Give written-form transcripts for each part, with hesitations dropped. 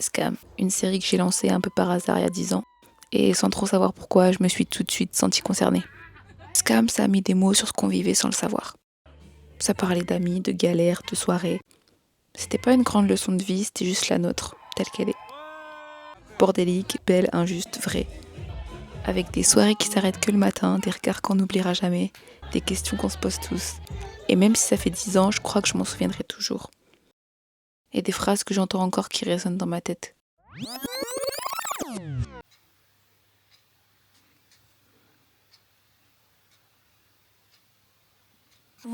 Scam, une série que j'ai lancée un peu par hasard il y a 10 ans, et sans trop savoir pourquoi, je me suis tout de suite sentie concernée. Scam, ça a mis des mots sur ce qu'on vivait sans le savoir. Ça parlait d'amis, de galères, de soirées. C'était pas une grande leçon de vie, c'était juste la nôtre, telle qu'elle est. Bordélique, belle, injuste, vraie. Avec des soirées qui s'arrêtent que le matin, des regards qu'on n'oubliera jamais, des questions qu'on se pose tous. Et même si ça fait 10 ans, je crois que je m'en souviendrai toujours. Et des phrases que j'entends encore qui résonnent dans ma tête.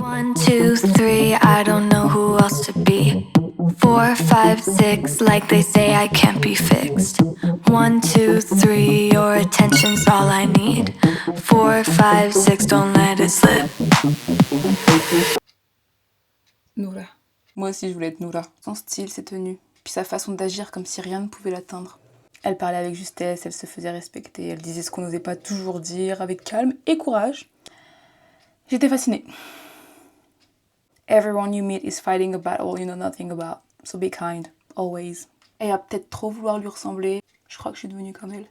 One, two, three, I don't know who else to be. 4, 5, 6, like they say I can't be fixed. 1, 2, 3, your attention's all I need. 4, 5, 6, don't let it slip. Noura. Moi aussi je voulais être Noura. Son style, ses tenues, puis sa façon d'agir comme si rien ne pouvait l'atteindre. Elle parlait avec justesse, elle se faisait respecter, elle disait ce qu'on n'osait pas toujours dire, avec calme et courage. J'étais fascinée. Everyone you meet is fighting a battle you know nothing about, so be kind, always. Et à peut-être trop vouloir lui ressembler, je crois que je suis devenue comme elle.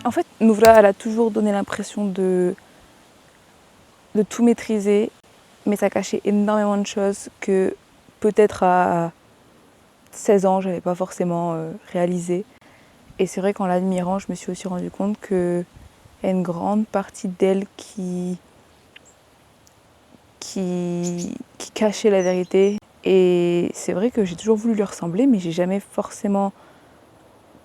En fait, Noura, elle a toujours donné l'impression de tout maîtriser, mais ça cachait énormément de choses que peut-être à 16 ans, j'avais pas forcément réalisé. Et c'est vrai qu'en l'admirant, je me suis aussi rendu compte qu'il y a une grande partie d'elle qui cachait la vérité. Et c'est vrai que j'ai toujours voulu lui ressembler, mais j'ai jamais forcément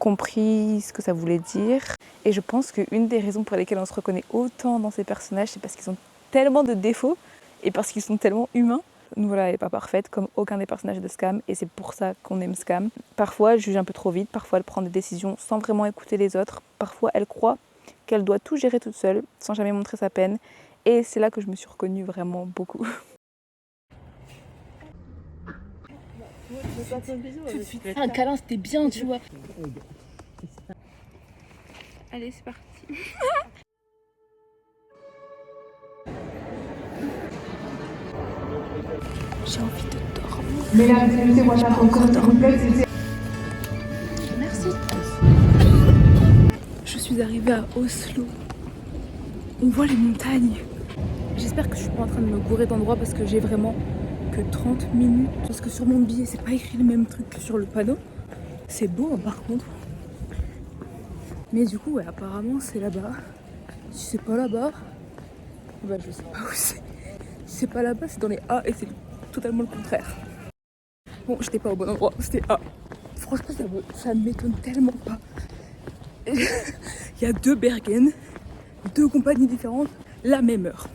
compris ce que ça voulait dire. Et je pense qu'une des raisons pour lesquelles on se reconnaît autant dans ces personnages, c'est parce qu'ils ont tellement de défauts et parce qu'ils sont tellement humains. Noura n'est pas parfaite comme aucun des personnages de Scam et c'est pour ça qu'on aime Scam. Parfois elle juge un peu trop vite, parfois elle prend des décisions sans vraiment écouter les autres, parfois elle croit qu'elle doit tout gérer toute seule sans jamais montrer sa peine et c'est là que je me suis reconnue vraiment beaucoup. Un câlin c'était bien tu vois. Allez c'est parti. J'ai envie de dormir. Mesdames et messieurs, moi j'attends s'il vous plaît. Merci. Je suis arrivée à Oslo. On voit les montagnes. J'espère que je suis pas en train de me gourer d'endroit parce que j'ai vraiment que 30 minutes. Parce que sur mon billet, c'est pas écrit le même truc que sur le panneau. C'est beau hein, par contre. Mais du coup, ouais, apparemment c'est là-bas. Si c'est pas là-bas, bah je sais pas où c'est. Si c'est pas là-bas, c'est dans les A et c'est totalement le contraire. Bon, j'étais pas au bon endroit, c'était A. Franchement, ça m'étonne tellement pas. Il y a 2 Bergen, 2 compagnies différentes, la même heure.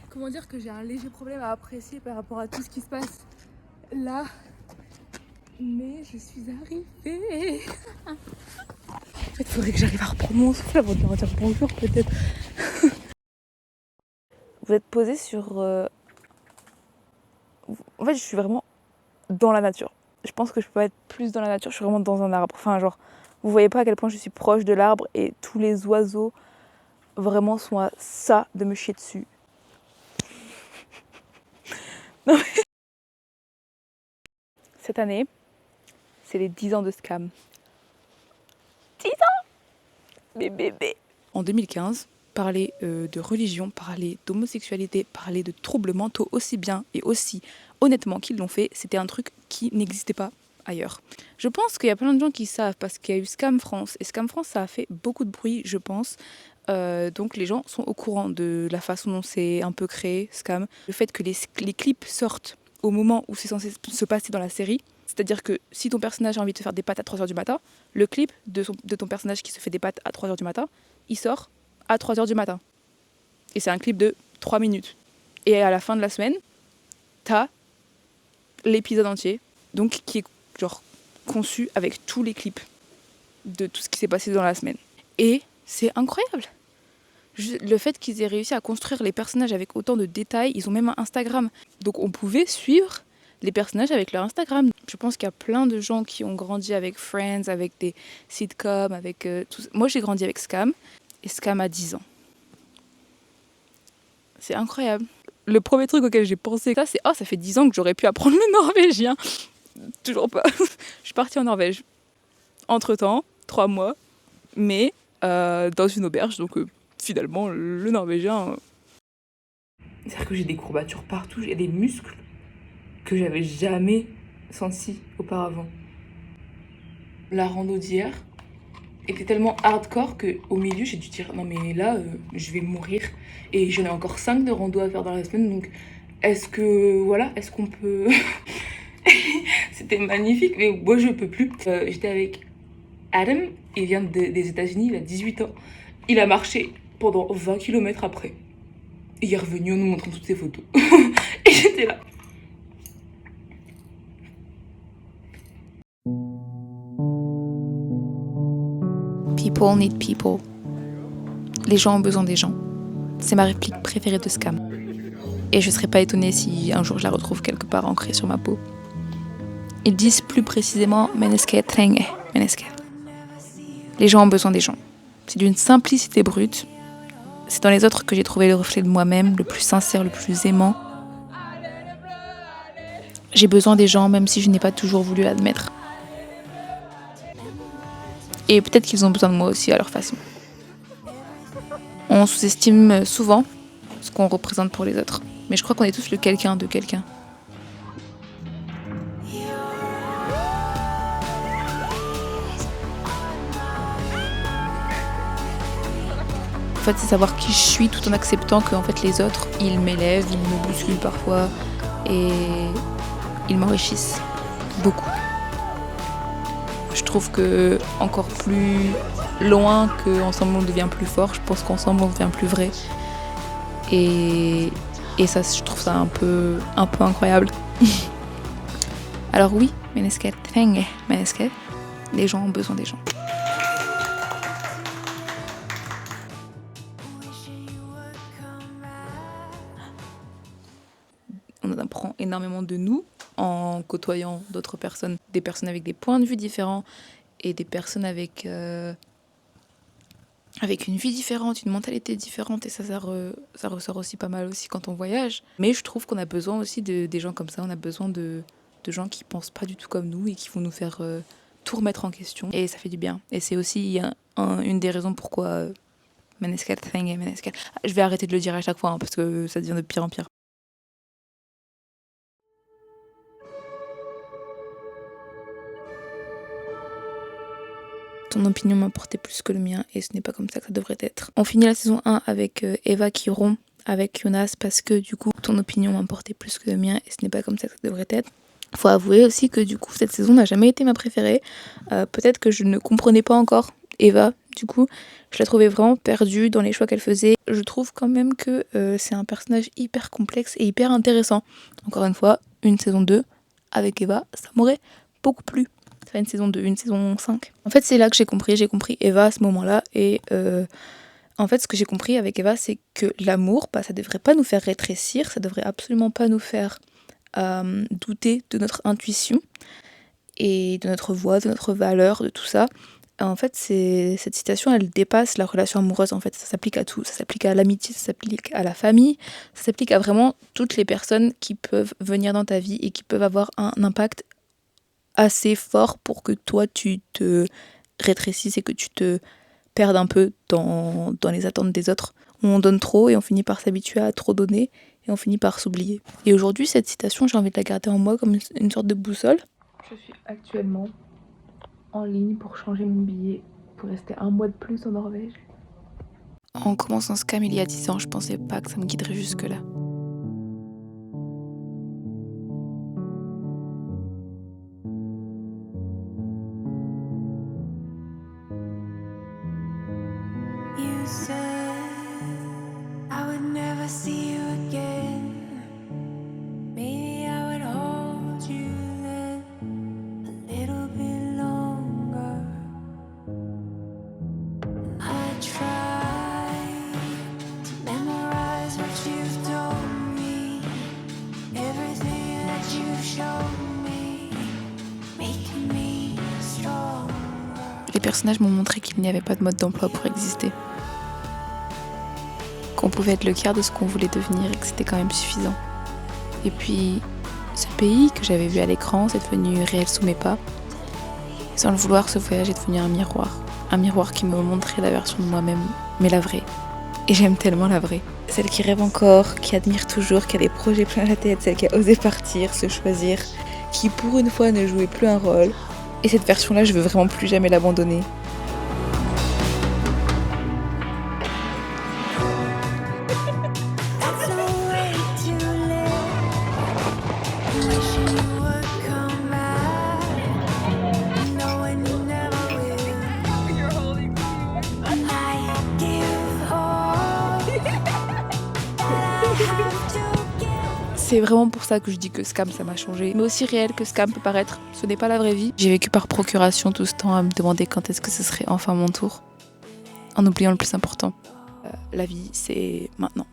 Comment dire que j'ai un léger problème à apprécier par rapport à tout ce qui se passe là. Mais je suis arrivée. En fait, il faudrait que j'arrive à reprendre mon souffle avant de leur dire bonjour peut-être. Vous êtes posé sur... En fait, je suis vraiment dans la nature. Je pense que je peux pas être plus dans la nature, je suis vraiment dans un arbre. Enfin, genre, vous voyez pas à quel point je suis proche de l'arbre et tous les oiseaux vraiment sont à ça de me chier dessus. Non mais... Cette année, c'est les 10 ans de Scam. 10 ans! Mes bébés! En 2015, parler de religion, parler d'homosexualité, parler de troubles mentaux aussi bien et aussi honnêtement qu'ils l'ont fait, c'était un truc qui n'existait pas ailleurs. Je pense qu'il y a plein de gens qui savent parce qu'il y a eu Scam France et Scam France ça a fait beaucoup de bruit je pense. Donc les gens sont au courant de la façon dont c'est un peu créé Scam. Le fait que les clips sortent au moment où c'est censé se passer dans la série, C'est-à-dire que si ton personnage a envie de te faire des pâtes à 3h du matin, le clip de ton personnage qui se fait des pâtes à 3h du matin, il sort à 3h du matin. Et c'est un clip de 3 minutes. Et à la fin de la semaine, t'as l'épisode entier, donc qui est genre conçu avec tous les clips de tout ce qui s'est passé dans la semaine. Et c'est incroyable. Le fait qu'ils aient réussi à construire les personnages avec autant de détails, ils ont même un Instagram. Donc on pouvait suivre les personnages avec leur Instagram. Je pense qu'il y a plein de gens qui ont grandi avec Friends, avec des sitcoms, avec tout ça. Moi j'ai grandi avec Scam, et Scam a 10 ans. C'est incroyable. Le premier truc auquel j'ai pensé, c'est ça fait 10 ans que j'aurais pu apprendre le norvégien. Toujours pas. Je suis partie en Norvège. Entre-temps, 3 mois, mais dans une auberge, donc finalement, le norvégien... C'est-à-dire que j'ai des courbatures partout, j'ai des muscles que j'avais jamais sentis auparavant. La rando d'hier était tellement hardcore qu'au milieu, j'ai dû dire non mais là, je vais mourir. Et j'en ai encore 5 de rando à faire dans la semaine, donc est-ce qu'on peut... C'était magnifique, mais moi je peux plus. J'étais avec Adam, il vient des États-Unis, il a 18 ans. Il a marché pendant 20 km après. Et il est revenu en nous montrant toutes ses photos. Et j'étais là. People need people. Les gens ont besoin des gens. C'est ma réplique préférée de Scam. Et je serais pas étonnée si un jour je la retrouve quelque part ancrée sur ma peau. Ils disent plus précisément Mennesket trenger mennesket. Les gens ont besoin des gens. C'est d'une simplicité brute. C'est dans les autres que j'ai trouvé le reflet de moi-même, le plus sincère, le plus aimant. J'ai besoin des gens, même si je n'ai pas toujours voulu l'admettre. Et peut-être qu'ils ont besoin de moi aussi à leur façon. On sous-estime souvent ce qu'on représente pour les autres. Mais je crois qu'on est tous le quelqu'un de quelqu'un. En fait, c'est savoir qui je suis tout en acceptant que en fait, les autres, ils m'élèvent, ils me bousculent parfois et ils m'enrichissent beaucoup. Je trouve que encore plus loin qu'ensemble on devient plus fort, je pense qu'ensemble on devient plus vrai. Et ça, je trouve ça un peu incroyable. Alors oui, mennesket trenger mennesket. Les gens ont besoin des gens. On apprend énormément de nous en côtoyant d'autres personnes, des personnes avec des points de vue différents et des personnes avec une vie différente, une mentalité différente, et ça ressort aussi pas mal aussi quand on voyage. Mais je trouve qu'on a besoin aussi des gens comme ça, on a besoin de gens qui pensent pas du tout comme nous et qui vont nous faire tout remettre en question, et ça fait du bien. Et c'est aussi une des raisons pourquoi mennesket trenger mennesket. Je vais arrêter de le dire à chaque fois parce que ça devient de pire en pire. Ton opinion m'importait plus que le mien et ce n'est pas comme ça que ça devrait être. On finit la saison 1 avec Eva qui rompt avec Jonas parce que du coup ton opinion m'importait plus que le mien et ce n'est pas comme ça que ça devrait être. Faut avouer aussi que du coup cette saison n'a jamais été ma préférée. Peut-être que je ne comprenais pas encore Eva, du coup je la trouvais vraiment perdue dans les choix qu'elle faisait. Je trouve quand même que c'est un personnage hyper complexe et hyper intéressant. Encore une fois, une saison 2 avec Eva, ça m'aurait beaucoup plu. C'est pas une saison 2, une saison 5. En fait, c'est là que j'ai compris Eva à ce moment-là. Et en fait, ce que j'ai compris avec Eva, c'est que l'amour, ça devrait pas nous faire rétrécir, ça devrait absolument pas nous faire douter de notre intuition et de notre voix, de notre valeur, de tout ça. En fait, cette citation, elle dépasse la relation amoureuse. En fait, ça s'applique à tout. Ça s'applique à l'amitié, ça s'applique à la famille, ça s'applique à vraiment toutes les personnes qui peuvent venir dans ta vie et qui peuvent avoir un impact assez fort pour que toi tu te rétrécisses et que tu te perdes un peu dans les attentes des autres. On donne trop et on finit par s'habituer à trop donner et on finit par s'oublier. Et aujourd'hui, cette citation, j'ai envie de la garder en moi comme une sorte de boussole. Je suis actuellement en ligne pour changer mon billet pour rester 1 mois de plus en Norvège. En commençant Scam il y a 10 ans, je pensais pas que ça me guiderait jusque-là. said I would never see you again. Maybe I would hold you then a little bit longer. I tried to memorize what you've told me, everything that you've shown me, making me stronger. Les personnages m'ont montré qu'il n'y avait pas de mode d'emploi pour exister. Qu'on pouvait être le quart de ce qu'on voulait devenir et que c'était quand même suffisant. Et puis, ce pays que j'avais vu à l'écran, c'est devenu réel sous mes pas. Sans le vouloir, ce voyage est devenu un miroir. Un miroir qui me montrait la version de moi-même, mais la vraie. Et j'aime tellement la vraie. Celle qui rêve encore, qui admire toujours, qui a des projets plein la tête, celle qui a osé partir, se choisir, qui pour une fois ne jouait plus un rôle. Et cette version-là, je veux vraiment plus jamais l'abandonner. That's no way to live. Wishing you would come back, knowing you never will. I give all that I have to give. C'est vraiment pour ça que je dis que Scam ça m'a changé. Mais aussi réel que Scam peut paraître, ce n'est pas la vraie vie. J'ai vécu par procuration tout ce temps à me demander quand est-ce que ce serait enfin mon tour. En oubliant le plus important. La vie, c'est maintenant.